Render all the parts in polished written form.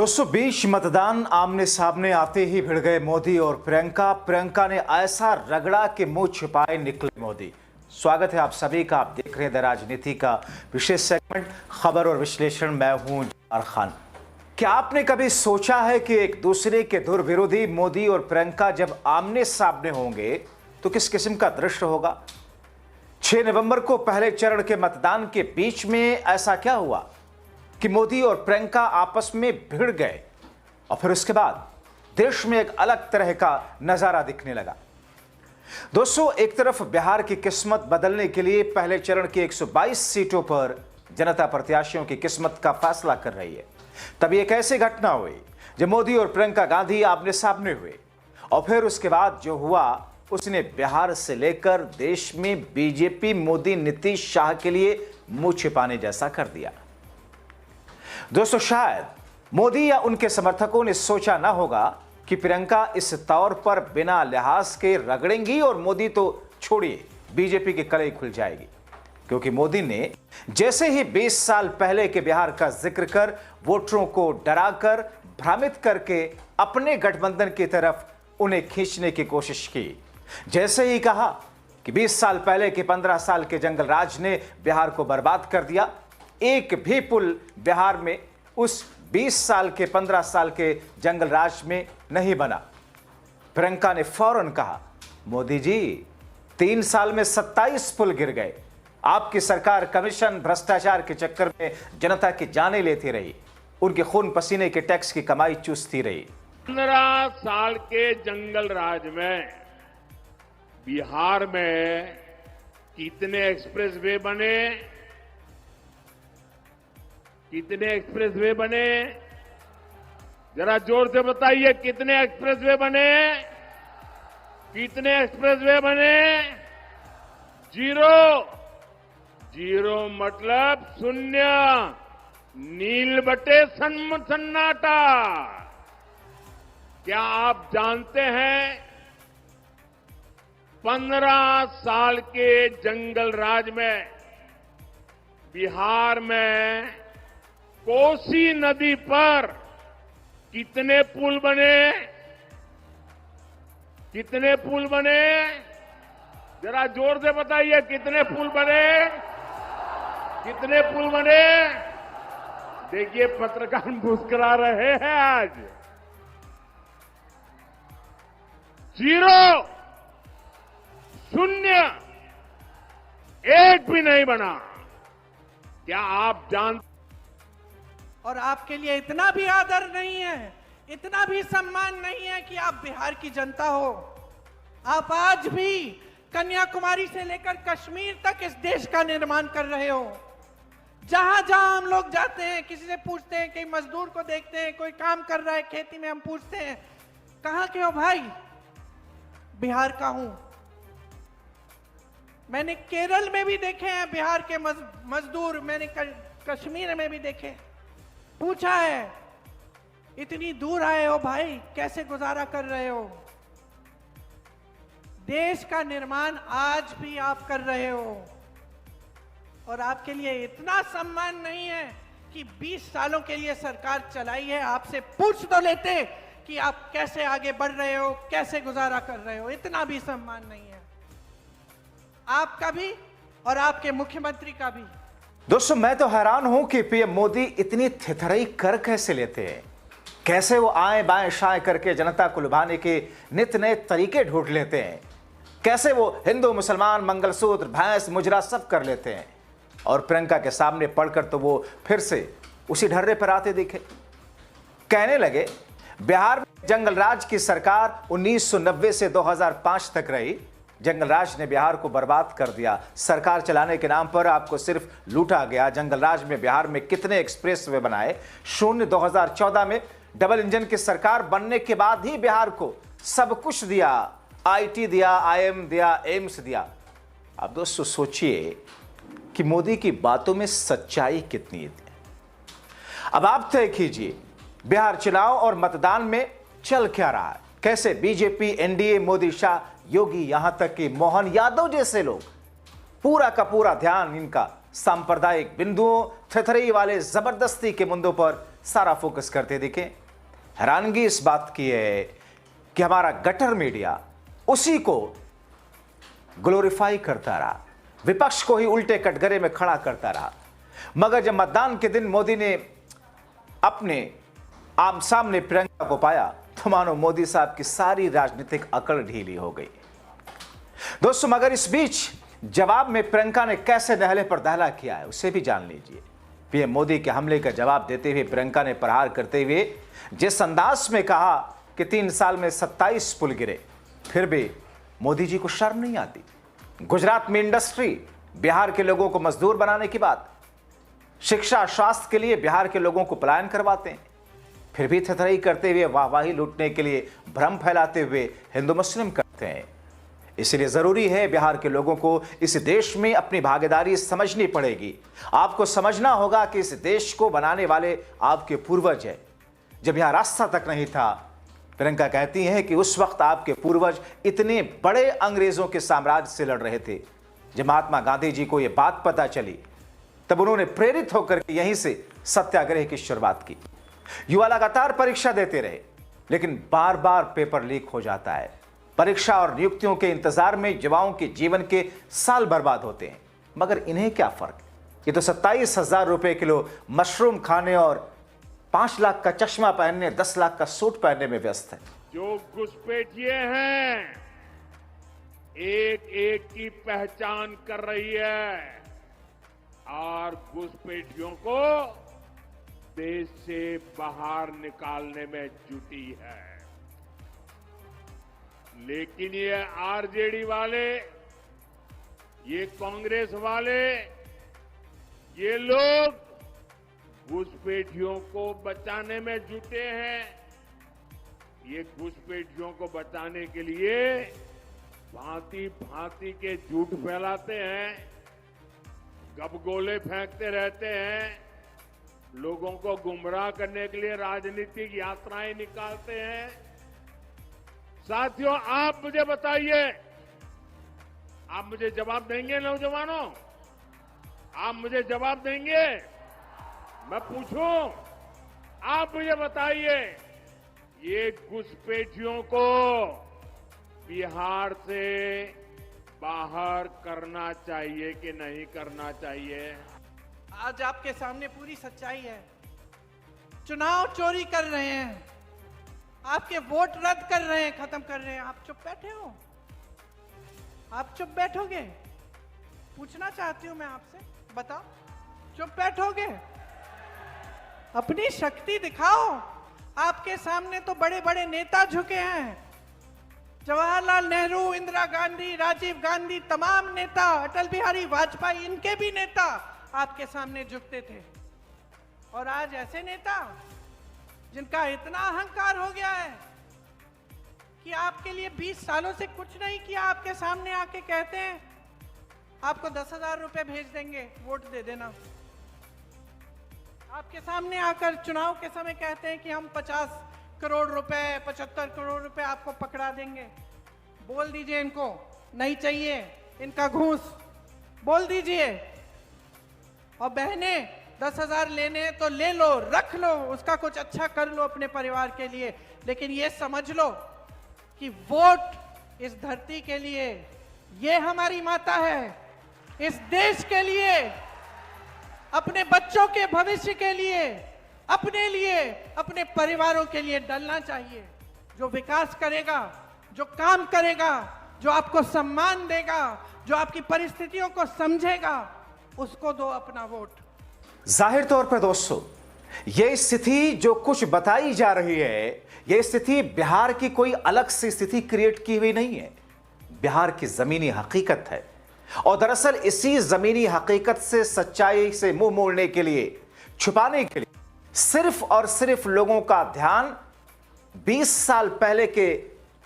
दोस्तों, बीच मतदान आमने सामने आते ही भिड़ गए मोदी और प्रियंका ने ऐसा रगड़ा कि मुंह छिपाए निकले मोदी। स्वागत है आप सभी का। आप देख रहे हैं द राजनीति का विशेष सेगमेंट खबर और विश्लेषण। मैं हूं जवार खान। क्या आपने कभी सोचा है कि एक दूसरे के धुर विरोधी मोदी और प्रियंका जब आमने सामने होंगे तो किस किस्म का दृश्य होगा? 6 नवंबर को पहले चरण के मतदान के बीच में ऐसा क्या हुआ कि मोदी और प्रियंका आपस में भिड़ गए और फिर उसके बाद देश में एक अलग तरह का नजारा दिखने लगा। दोस्तों, एक तरफ बिहार की किस्मत बदलने के लिए पहले चरण की 122 सीटों पर जनता प्रत्याशियों की किस्मत का फैसला कर रही है। तभी एक ऐसी घटना हुई जब मोदी और प्रियंका गांधी आमने सामने हुए और फिर उसके बाद जो हुआ उसने बिहार से लेकर देश में बीजेपी मोदी नीतीश शाह के लिए मुंह छिपाने जैसा कर दिया। दोस्तों, शायद मोदी या उनके समर्थकों ने सोचा ना होगा कि प्रियंका इस तौर पर बिना लिहाज के रगड़ेंगी और मोदी तो छोड़िए बीजेपी की कलई खुल जाएगी, क्योंकि मोदी ने जैसे ही 20 साल पहले के बिहार का जिक्र कर वोटरों को डराकर भ्रमित करके अपने गठबंधन की तरफ उन्हें खींचने की कोशिश की। जैसे ही कहा कि 20 साल पहले के 15 साल के जंगल राज ने बिहार को बर्बाद कर दिया, एक भी पुल बिहार में उस 20 साल के 15 साल के जंगल राज में नहीं बना। प्रियंका ने फौरन कहा, मोदी जी 3 साल में 27 पुल गिर गए। आपकी सरकार कमीशन भ्रष्टाचार के चक्कर में जनता की जानें लेती रही, उनके खून पसीने के टैक्स की कमाई चूसती रही। 15 साल के जंगल राज में बिहार में कितने एक्सप्रेसवे बने? कितने एक्सप्रेसवे बने? जरा जोर से बताइए, कितने एक्सप्रेसवे बने? कितने एक्सप्रेसवे बने? जीरो मतलब शून्य, नील बटे सन्नाटा। क्या आप जानते हैं 15 साल के जंगल राज में बिहार में कोसी नदी पर कितने पुल बने? कितने पुल बने? जरा जोर से बताइए, कितने पुल बने? कितने पुल बने? देखिए, पत्रकार मुस्कुरा रहे हैं आज। 0, शून्य, एक भी नहीं बना। क्या आप जानते? और आपके लिए इतना भी आदर नहीं है, इतना भी सम्मान नहीं है कि आप बिहार की जनता हो। आप आज भी कन्याकुमारी से लेकर कश्मीर तक इस देश का निर्माण कर रहे हो। जहां जहां हम लोग जाते हैं, किसी से पूछते हैं, कई मजदूर को देखते हैं, कोई काम कर रहा है खेती में, हम पूछते हैं कहां के हो भाई? बिहार का हूं। मैंने केरल में भी देखे हैं बिहार के मजदूर, मैंने कश्मीर में भी देखे। पूछा है, इतनी दूर आए हो भाई, कैसे गुजारा कर रहे हो? देश का निर्माण आज भी आप कर रहे हो और आपके लिए इतना सम्मान नहीं है कि 20 सालों के लिए सरकार चलाई है। आपसे पूछ तो लेते कि आप कैसे आगे बढ़ रहे हो, कैसे गुजारा कर रहे हो। इतना भी सम्मान नहीं है आपका भी और आपके मुख्यमंत्री का भी। दोस्तों, मैं तो हैरान हूं कि पीएम मोदी इतनी थिथरई कर कैसे लेते हैं। कैसे वो आए बाएं शाएं करके जनता को लुभाने के नित नए तरीके ढूंढ लेते हैं। कैसे वो हिंदू मुसलमान मंगलसूत्र भैंस मुजरा सब कर लेते हैं और प्रियंका के सामने पढ़कर तो वो फिर से उसी ढर्रे पर आते दिखे। कहने लगे बिहार में जंगल राज की सरकार 1990 से 2005 तक रही। जंगल राज ने बिहार को बर्बाद कर दिया। सरकार चलाने के नाम पर आपको सिर्फ लूटा गया। जंगल राज में बिहार में कितने एक्सप्रेसवे बनाए? 2014 में डबल इंजन की सरकार बनने के बाद ही बिहार को सब कुछ दिया। आईटी दिया, आईएम दिया, एम्स दिया। अब दोस्तों सोचिए कि मोदी की बातों में सच्चाई कितनी है। अब आप तय कीजिए, बिहार चुनाव और मतदान में चल क्या रहा है? कैसे बीजेपी, एनडीए, मोदी, शाह, योगी, यहां तक कि मोहन यादव जैसे लोग पूरा का पूरा ध्यान इनका सांप्रदायिक बिंदुओं, थेथरई वाले जबरदस्ती के मुद्दों पर सारा फोकस करते दिखे। हैरानगी इस बात की है कि हमारा गटर मीडिया उसी को ग्लोरीफाई करता रहा, विपक्ष को ही उल्टे कटघरे में खड़ा करता रहा। मगर जब मतदान के दिन मोदी ने अपने आम सामने प्रियंका को पाया तो मानो मोदी साहब की सारी राजनीतिक अकड़ ढीली हो गई। दोस्तों, मगर इस बीच जवाब में प्रियंका ने कैसे नहले पर दहला किया है उसे भी जान लीजिए। पीएम मोदी के हमले का जवाब देते हुए प्रियंका ने प्रहार करते हुए जिस अंदाज में कहा कि 3 साल में 27 पुल गिरे, फिर भी मोदी जी को शर्म नहीं आती। गुजरात में इंडस्ट्री, बिहार के लोगों को मजदूर बनाने की बात, शिक्षा स्वास्थ्य के लिए बिहार के लोगों को पलायन करवाते हैं, फिर भी थथरई करते हुए वाहवाही लूटने के लिए भ्रम फैलाते हुए हिंदू मुस्लिम करते हैं। इसलिए जरूरी है बिहार के लोगों को इस देश में अपनी भागीदारी समझनी पड़ेगी। आपको समझना होगा कि इस देश को बनाने वाले आपके पूर्वज हैं। जब यहां रास्ता तक नहीं था, प्रियंका कहती हैं कि उस वक्त आपके पूर्वज इतने बड़े अंग्रेजों के साम्राज्य से लड़ रहे थे। जब महात्मा गांधी जी को यह बात पता चली तब उन्होंने प्रेरित होकर के यहीं से सत्याग्रह की शुरुआत की। युवा लगातार परीक्षा देते रहे, लेकिन बार बार पेपर लीक हो जाता है। परीक्षा और नियुक्तियों के इंतजार में युवाओं के जीवन के साल बर्बाद होते हैं। मगर इन्हें क्या फर्क, ये तो 27,000 रुपए किलो मशरूम खाने और 5 लाख का चश्मा पहनने, 10 लाख का सूट पहनने में व्यस्त है। जो घुसपैठिए हैं, एक एक की पहचान कर रही है और घुसपैठियों को देश से बाहर निकालने में जुटी है। लेकिन ये आरजेडी वाले, ये कांग्रेस वाले, ये लोग घुसपैठियों को बचाने में जुटे हैं। ये घुसपैठियों को बचाने के लिए भांति भांति के झूठ फैलाते हैं, गबगोले फेंकते रहते हैं, लोगों को गुमराह करने के लिए राजनीतिक यात्राएं निकालते हैं। साथियों, आप मुझे बताइए, आप मुझे जवाब देंगे नौजवानों? आप मुझे जवाब देंगे? मैं पूछूं, आप मुझे बताइए, ये घुसपैठियों को बिहार से बाहर करना चाहिए कि नहीं करना चाहिए? आज आपके सामने पूरी सच्चाई है। चुनाव चोरी कर रहे हैं, आपके वोट रद्द कर रहे हैं, खत्म कर रहे हैं। आप चुप बैठे हो? आप चुप बैठोगे? पूछना चाहती हूं मैं आपसे, बताओ, चुप बैठोगे? अपनी शक्ति दिखाओ। आपके सामने तो बड़े बड़े नेता झुके हैं। जवाहरलाल नेहरू, इंदिरा गांधी, राजीव गांधी, तमाम नेता, अटल बिहारी वाजपेयी, इनके भी नेता आपके सामने झुकते थे। और आज ऐसे नेता जिनका इतना अहंकार हो गया है कि आपके लिए 20 सालों से कुछ नहीं किया, आपके सामने आके कहते हैं आपको 10,000 रुपए भेज देंगे, वोट दे देना। आपके सामने आकर चुनाव के समय कहते हैं कि हम 50 करोड़ रुपए, 75 करोड़ रुपए आपको पकड़ा देंगे। बोल दीजिए इनको नहीं चाहिए, इनका घूस बोल दीजिए। और बहनें 10,000 लेने तो ले लो, रख लो, उसका कुछ अच्छा कर लो अपने परिवार के लिए। लेकिन ये समझ लो कि वोट इस धरती के लिए, ये हमारी माता है, इस देश के लिए, अपने बच्चों के भविष्य के लिए, अपने परिवारों के लिए डलना चाहिए। जो विकास करेगा, जो काम करेगा, जो आपको सम्मान देगा, जो आपकी परिस्थितियों को समझेगा, उसको दो अपना वोट। जाहिर तौर पर दोस्तों, यह स्थिति जो कुछ बताई जा रही है, यह स्थिति बिहार की कोई अलग सी स्थिति क्रिएट की हुई नहीं है। बिहार की जमीनी हकीकत है। और दरअसल इसी जमीनी हकीकत से, सच्चाई से मुंह मोड़ने के लिए, छुपाने के लिए सिर्फ और सिर्फ लोगों का ध्यान 20 साल पहले के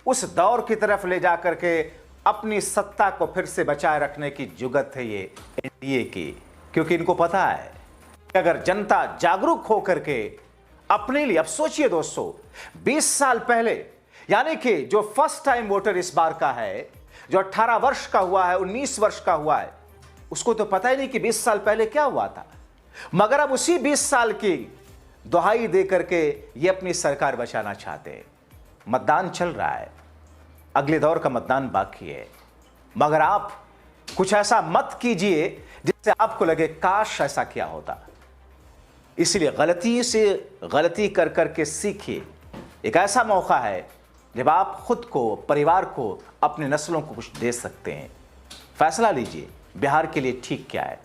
उस दौर की तरफ ले जाकर के अपनी सत्ता को फिर से बचाए रखने की जुगत है ये एनडीए की। क्योंकि इनको पता है कि अगर जनता जागरूक होकर के अपने लिए, अब सोचिए दोस्तों, 20 साल पहले, यानी कि जो फर्स्ट टाइम वोटर इस बार का है, जो 18 वर्ष का हुआ है, 19 वर्ष का हुआ है, उसको तो पता ही नहीं कि 20 साल पहले क्या हुआ था। मगर अब उसी 20 साल की दुहाई दे करके ये अपनी सरकार बचाना चाहते हैं। मतदान चल रहा है, अगले दौर का मतदान बाकी है, मगर आप कुछ ऐसा मत कीजिए जिससे आपको लगे काश ऐसा किया होता। इसलिए गलती से गलती कर करके सीखिए। एक ऐसा मौका है जब आप खुद को, परिवार को, अपने नस्लों को कुछ दे सकते हैं। फैसला लीजिए, बिहार के लिए ठीक क्या है।